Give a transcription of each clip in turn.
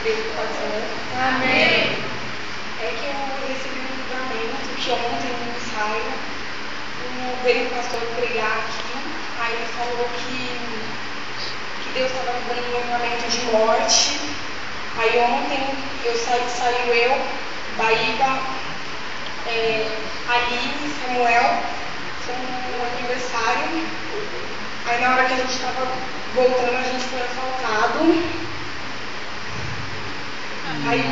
Deus pode ser. Amém. É que eu recebi um livramento que ontem no ensaio veio o pastor pregar aqui, aí ele falou que Deus estava me dando um livramento de morte. Aí ontem saiu eu, Baíba, Aline, Samuel, foi um aniversário. Aí na hora que a gente estava voltando, a gente foi assaltado. Aí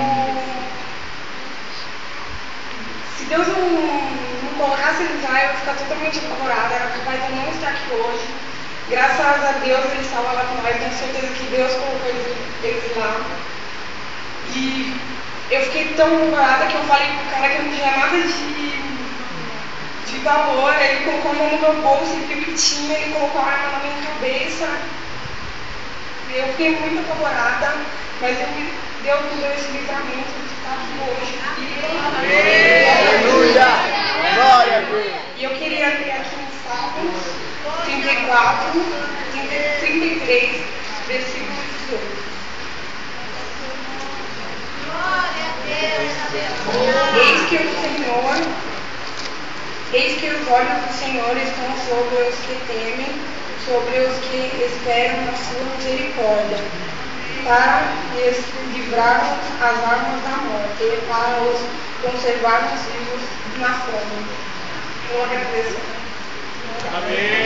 se Deus não colocasse eles lá, eu ia ficar totalmente apavorada, era capaz de eu não estar aqui hoje. Graças a Deus eles estavam lá com nós, tenho certeza que Deus colocou eles lá. E eu fiquei tão apavorada que eu falei pro cara que eu não tinha nada de valor. Ele colocou a mão no meu bolso e viu que tinha, ele colocou a arma na minha cabeça. Eu fiquei muito apavorada, mas Deus me deu esse livramento de estar aqui hoje. Aleluia! Glória a Deus! E eu queria ler aqui em Salmos 34, 33, versículo 18. Glória a Deus! Eis que os olhos do Senhor estão sobre os que temem, sobre os que esperam na sua misericórdia, para lhes livrar as armas da morte e para os conservar vivos na fome. Eu agradeço. Amém.